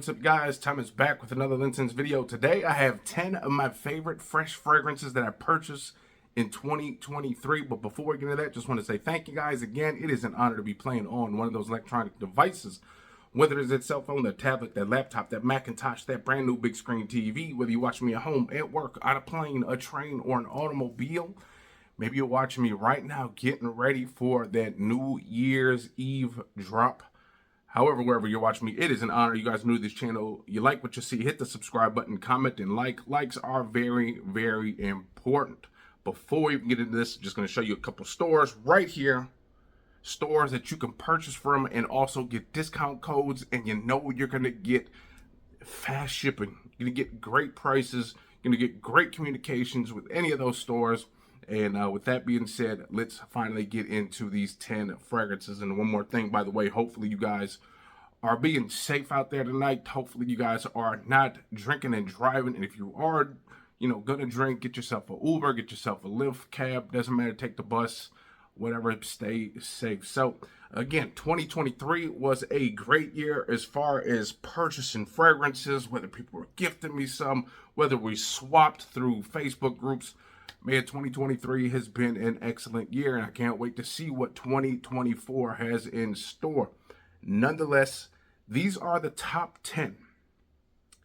what's up guys? Time is back with another LinScents video. Today I have 10 of my favorite fresh fragrances that I purchased in 2023. But before we get into that, just want to say thank you guys again. It is an honor to be playing on one of those electronic devices. Whether it's that cell phone, that tablet, that laptop, that Macintosh, that brand new big screen TV, whether you're watching me at home, at work, on a plane, a train, or an automobile. Maybe you're watching me right now getting ready for that New Year's Eve drop. However, wherever you're watching me, it is an honor. You guys are new to this channel. You like what you see, hit the subscribe button, comment, and like. Likes are very, very important. Before we get into this, I'm just going to show you a couple stores right here. Stores that you can purchase from and also get discount codes. And you know you're going to get fast shipping. You're going to get great prices. You're going to get great communications with any of those stores. And with that being said, let's finally get into these 10 fragrances. And one more thing, by the way, hopefully you guys are being safe out there tonight. Hopefully you guys are not drinking and driving. And if you are, gonna drink, get yourself an Uber, get yourself a Lyft cab. Doesn't matter, take the bus, whatever, stay safe. So again, 2023 was a great year as far as purchasing fragrances, whether people were gifting me some, whether we swapped through Facebook groups. Man, 2023 has been an excellent year, and I can't wait to see what 2024 has in store. Nonetheless, these are the top 10.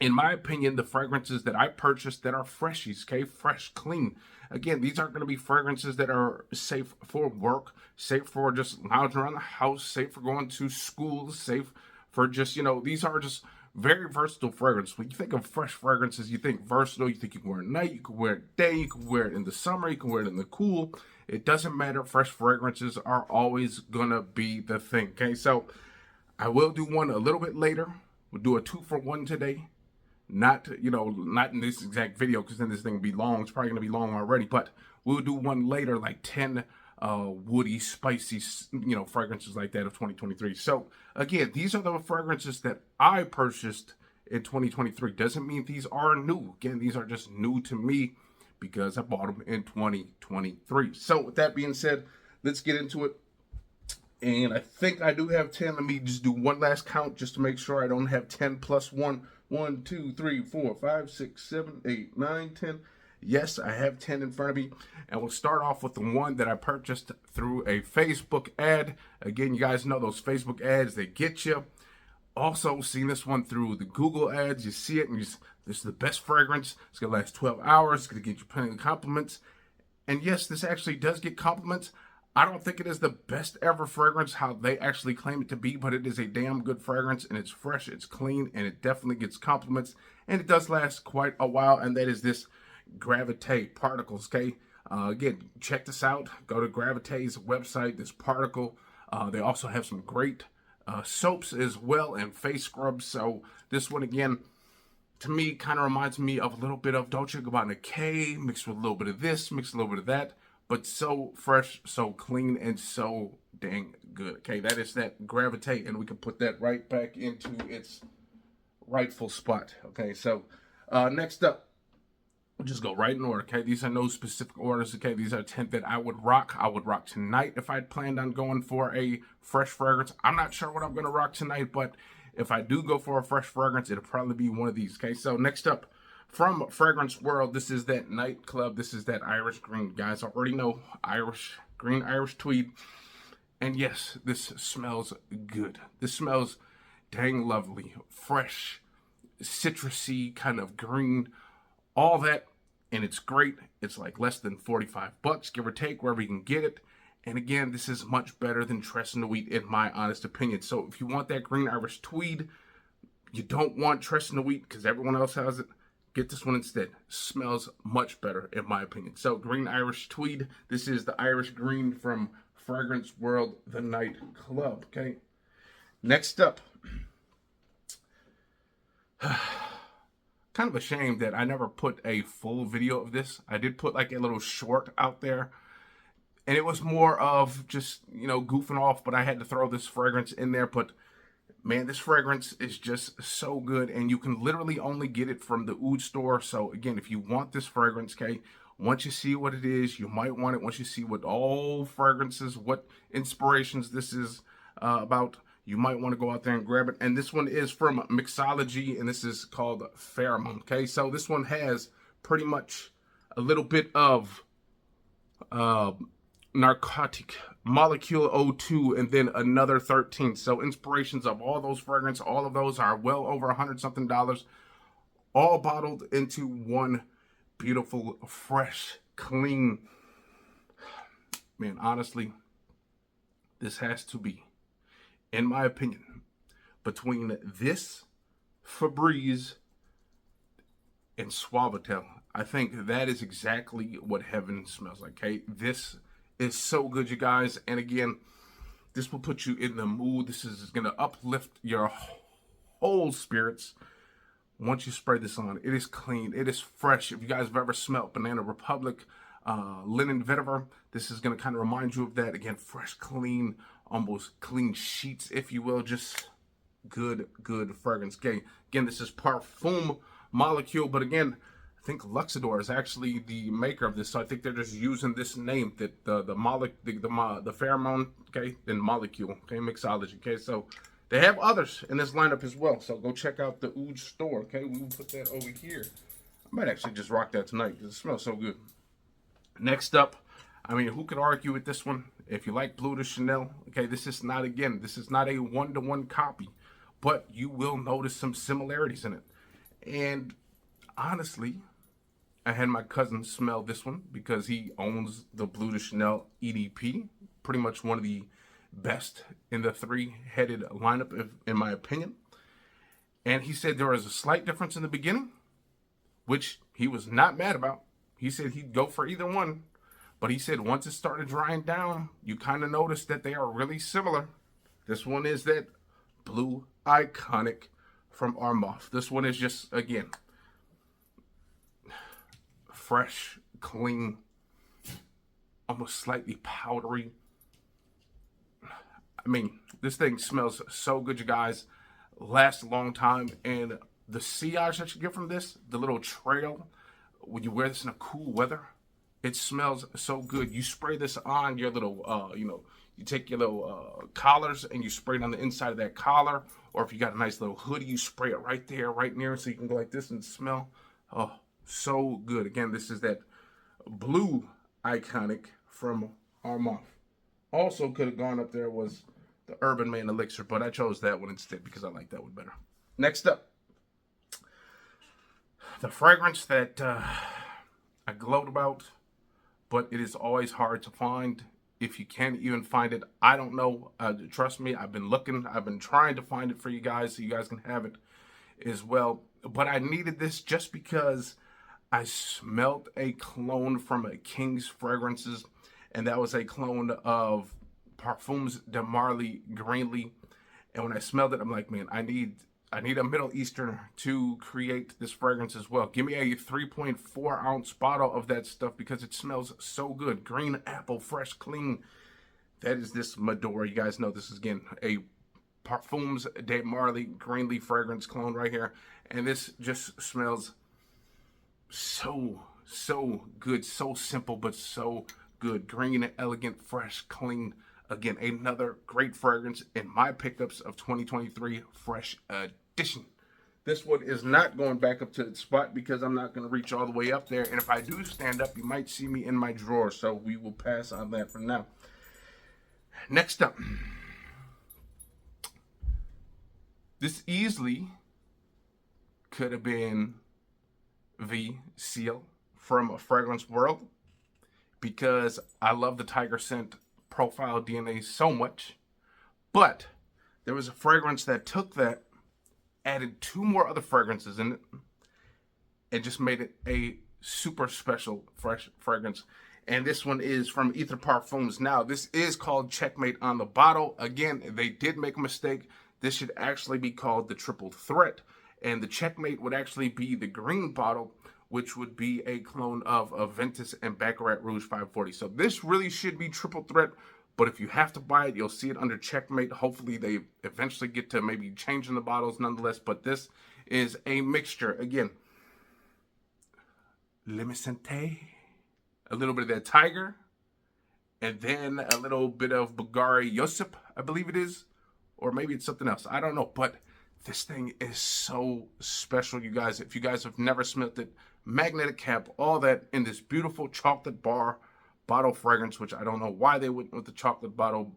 In my opinion, the fragrances that I purchased that are freshies, okay? Fresh, clean. Again, these aren't going to be fragrances that are safe for work, safe for just lounging around the house, safe for going to school, safe for just, these are just very versatile fragrance. When you think of fresh fragrances, you think versatile. You think you can wear it at night, you can wear it at day, you can wear it in the summer, you can wear it in the cool. It doesn't matter. Fresh fragrances are always gonna be the thing. Okay, so I will do one a little bit later. We'll do a 2-for-1 today. Not not in this exact video, because then this thing will be long. It's probably gonna be long already, but we'll do one later, like 10 woody, spicy, fragrances like that of 2023. So again, these are the fragrances that I purchased in 2023. Doesn't mean these are new. Again, these are just new to me because I bought them in 2023. So with that being said, let's get into it. And I think I do have 10. Let me just do one last count just to make sure I don't have 10 plus 1. 1, 2, 3, 4, 5, 6, 7, 8, 9, 10. Yes, I have 10 in front of me, and we'll start off with the one that I purchased through a Facebook ad. Again, you guys know those Facebook ads, they get you. Also, seen this one through the Google ads. You see it, and this is the best fragrance. It's going to last 12 hours. It's going to get you plenty of compliments. And yes, this actually does get compliments. I don't think it is the best ever fragrance, how they actually claim it to be, but it is a damn good fragrance, and it's fresh, it's clean, and it definitely gets compliments. And it does last quite a while, and that is this Gravitè particles. Okay, again, check this out. Go to Gravitè's website, this particle. They also have some great soaps as well and face scrubs. So this one, again, to me, kind of reminds me of a little bit of Dolce & Gabbana K, mixed with a little bit of this, mixed a little bit of that, but so fresh, so clean, and so dang good. Okay, that is that Gravitè, and we can put that right back into its rightful spot. Okay, so next up, we'll just go right in order. Okay, these are no specific orders. Okay, these are 10 that I would rock. I would rock tonight if I planned on going for a fresh fragrance. I'm not sure what I'm going to rock tonight, but if I do go for a fresh fragrance, it'll probably be one of these. Okay, so next up, from Fragrance World, this is that Nightclub. This is that Irish Green. Guys already know green Irish tweed. And yes, this smells good. This smells dang lovely, fresh, citrusy, kind of green, all that, and it's great. It's like less than 45 bucks, give or take, wherever you can get it. And again, this is much better than Tres and the Wheat, in my honest opinion. So if you want that green Irish tweed, you don't want Tres and the Wheat because everyone else has it, get this one instead. Smells much better, in my opinion. So green Irish tweed. This is the Irish Green from Fragrance World, the Night Club. Okay. Next up, kind of a shame that I never put a full video of this. I did put like a little short out there, and it was more of just, goofing off, but I had to throw this fragrance in there. But man, this fragrance is just so good, and you can literally only get it from the Oud store. So again, if you want this fragrance, okay, once you see what it is, you might want it. Once you see what all fragrances, what inspirations this is about, you might want to go out there and grab it. And this one is from Mixology, and this is called Pheromone. Okay, so this one has pretty much a little bit of narcotic molecule O2 and then another 13. So inspirations of all those fragrances, all of those are well over $100 something, all bottled into one beautiful, fresh, clean. Man, honestly, this has to be, in my opinion, between this, Febreze, and Suavitel. I think that is exactly what heaven smells like. Okay, this is so good, you guys. And again, this will put you in the mood. This is going to uplift your whole spirits once you spray this on. It is clean. It is fresh. If you guys have ever smelled Banana Republic, Linen Vetiver, this is going to kind of remind you of that. Again, fresh, clean, almost clean sheets, if you will. Just good fragrance. Okay, again, this is Parfum molecule, but again, I think Luxador is actually the maker of this, so I think they're just using this name, that the pheromone, okay, and molecule, okay, mixology. Okay, so they have others in this lineup as well, so go check out the Oud store. Okay, we will put that over here. I might actually just rock that tonight because it smells so good. Next up, I mean, who could argue with this one? If you like Bleu de Chanel, okay, this is not a one-to-one copy, but you will notice some similarities in it. And honestly, I had my cousin smell this one because he owns the Bleu de Chanel EDP, pretty much one of the best in the three-headed lineup, in my opinion. And he said there was a slight difference in the beginning, which he was not mad about. He said he'd go for either one. But he said once it started drying down, you kind of noticed that they are really similar. This one is that Blue Iconic from Armaf. This one is just, again, fresh, clean, almost slightly powdery. I mean, this thing smells so good, you guys. Lasts a long time. And the sillage that you get from this, the little trail, when you wear this in a cool weather, it smells so good. You spray this on your little, you take your little collars and you spray it on the inside of that collar. Or if you got a nice little hoodie, you spray it right there, right near it, so you can go like this and smell. Oh, so good. Again, this is that Blue Iconic from Armaf. Also could have gone up there was the Urban Man Elixir, but I chose that one instead because I like that one better. Next up, the fragrance that I gloat about, but it is always hard to find. If you can't even find it, I don't know. Trust me, I've been looking. I've been trying to find it for you guys so you guys can have it as well. But I needed this just because I smelled a clone from a King's Fragrances, and that was a clone of Perfumes de Marly Greenly. And when I smelled it, I'm like, man, I need a Middle Eastern to create this fragrance as well. Give me a 3.4 ounce bottle of that stuff because it smells so good. Green apple, fresh, clean. That is this Midori. You guys know this is, again, a Parfums de Marly Greenly fragrance clone right here. And this just smells so good. So simple, but so good. Green, elegant, fresh, clean. Again, another great fragrance in my pickups of 2023 Fresh Edition. This one is not going back up to its spot because I'm not going to reach all the way up there. And if I do stand up, you might see me in my drawer. So we will pass on that for now. Next up. This easily could have been the seal from Fragrance World because I love the Tiger Scent Profile DNA so much, but there was a fragrance that took that, added 2 more other fragrances in it, and just made it a super special fresh fragrance. And this one is from Ether Parfums. Now, this is called Checkmate on the bottle. Again, they did make a mistake. This should actually be called the Triple Threat, and the Checkmate would actually be the green bottle, which would be a clone of Aventus and Baccarat Rouge 540. So this really should be Triple Threat, but if you have to buy it, you'll see it under Checkmate. Hopefully they eventually get to maybe changing the bottles nonetheless, but this is a mixture. Again, Limicente, a little bit of that Tiger, and then a little bit of Bulgari Josip, I believe it is, or maybe it's something else. I don't know, but this thing is so special, you guys. If you guys have never smelled it, magnetic cap, all that in this beautiful chocolate bar bottle fragrance, which I don't know why they went with the chocolate bottle.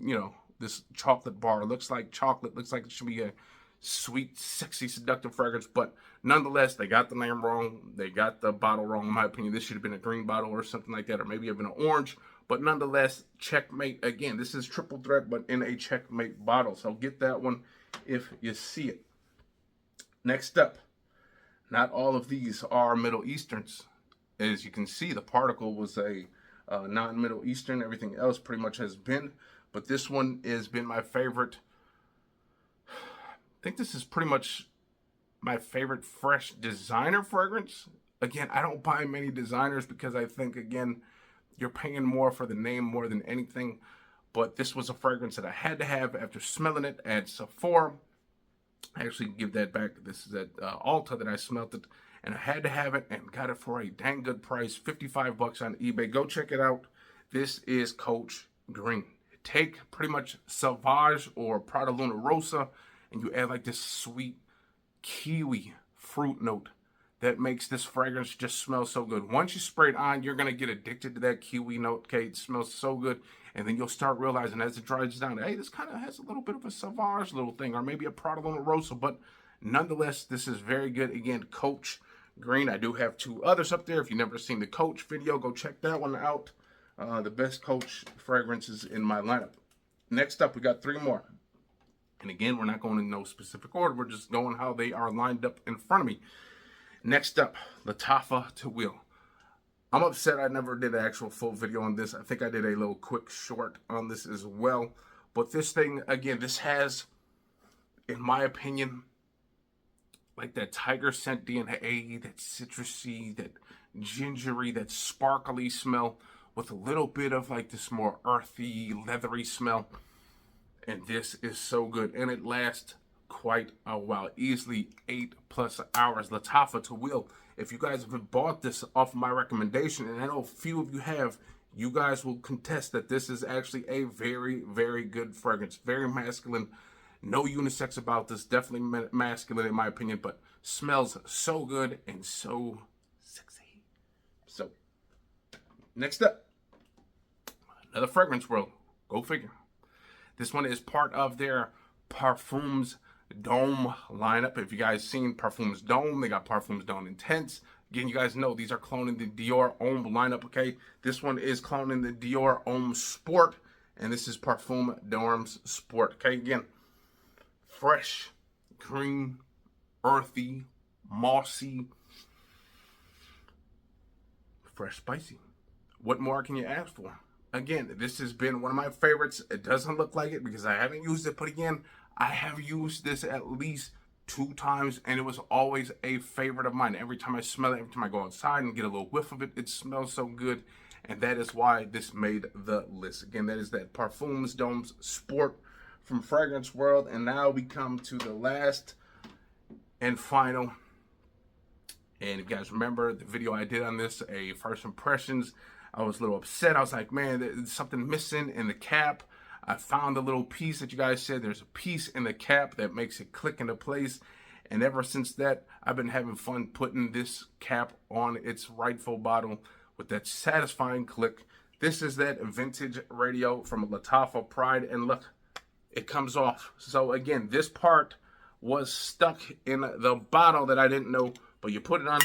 You know, this chocolate bar looks like chocolate, looks like it should be a sweet, sexy, seductive fragrance, but nonetheless, they got the name wrong. They got the bottle wrong, in my opinion. This should have been a green bottle or something like that, or maybe even an orange. But nonetheless, Checkmate. Again, this is triple threat, but in a Checkmate bottle. So get that one if you see it. Next up, not all of these are Middle Easterns. As you can see, the particle was a non-Middle Eastern. Everything else pretty much has been. But this one has been my favorite. I think this is pretty much my favorite fresh designer fragrance. Again, I don't buy many designers because I think, again, you're paying more for the name more than anything. But this was a fragrance that I had to have after smelling it at Sephora. I actually give that back. This is at Ulta that I smelled it. And I had to have it and got it for a dang good price. 55 bucks on eBay. Go check it out. This is Coach Green. Take pretty much Sauvage or Prada Luna Rosa, and you add like this sweet kiwi fruit note that makes this fragrance just smell so good. Once you spray it on, you're going to get addicted to that kiwi note. Okay, it smells so good. And then you'll start realizing as it dries down, hey, this kind of has a little bit of a Sauvage little thing, or maybe a Prada Luna Rosa. But nonetheless, this is very good. Again, Coach Green. I do have two others up there. If you've never seen the Coach video, go check that one out. The best Coach fragrances in my lineup. Next up, we got three more. And again, we're not going in no specific order. We're just going how they are lined up in front of me. Next up, Lattafa Ta'weel. I'm upset I never did an actual full video on this. I think I did a little quick short on this as well. But this thing, again, this has, in my opinion, like that tiger scent DNA, that citrusy, that gingery, that sparkly smell with a little bit of like this more earthy, leathery smell. And this is so good. And it lasts quite a while. Easily 8+ hours. Lattafa Ta'weel. If you guys have bought this off of my recommendation, and I know a few of you have, you guys will contest that this is actually a very, very good fragrance. Very masculine. No unisex about this. Definitely masculine in my opinion, but smells so good and so sexy. So, next up, another fragrance world. Go figure. This one is part of their Perfumes Dome lineup. If you guys seen Perfumes Dome, they got Perfumes Dome Intense. Again, you guys know these are cloning the Dior Homme lineup, okay? This one is cloning the Dior Homme Sport, and this is Parfum D'Homme Sport, okay? Again, fresh, green, earthy, mossy, fresh, spicy. What more can you ask for? Again, this has been one of my favorites. It doesn't look like it because I haven't used it, but again, I have used this at least 2 times, and it was always a favorite of mine. Every time I smell it, every time I go outside and get a little whiff of it, it smells so good, and that is why this made the list. Again, that is that Parfums D'Homme Sport from Fragrance World, and now we come to the last and final. And if you guys remember the video I did on this, a first impressions, I was a little upset. I was like, man, there's something missing in the cap. I found a little piece that you guys said there's a piece in the cap that makes it click into place. And ever since that, I've been having fun putting this cap on its rightful bottle with that satisfying click. This is that vintage radio from Lattafa Pride, and look, it comes off. So again, this part was stuck in the bottle that I didn't know, but you put it on,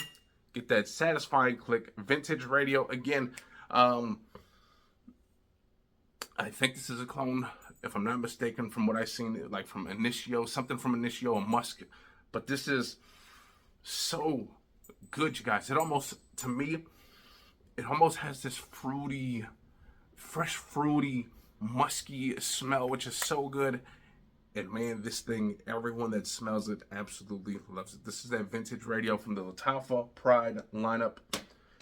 get that satisfying click. Vintage radio again. I think this is a clone, if I'm not mistaken, from what I've seen, like from Initio, something from Initio, a musk. But this is so good, you guys. It almost, to me, it almost has this fruity, fresh fruity, musky smell, which is so good. And man, this thing, everyone that smells it absolutely loves it. This is that vintage radio from the Lattafa Pride lineup.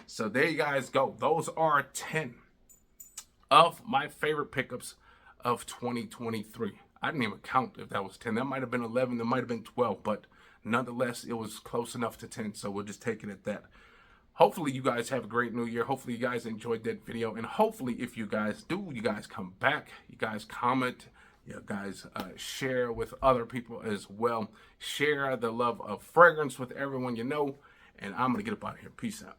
So there you guys go. Those are 10 of my favorite pickups of 2023. I didn't even count if that was 10. That might have been 11. That might have been 12. But nonetheless, it was close enough to 10. So we'll just take it at that. Hopefully you guys have a great new year. Hopefully you guys enjoyed that video. And hopefully if you guys do, you guys come back. You guys comment. Yeah, guys, share with other people as well. Share the love of fragrance with everyone you know. And I'm going to get up out of here. Peace out.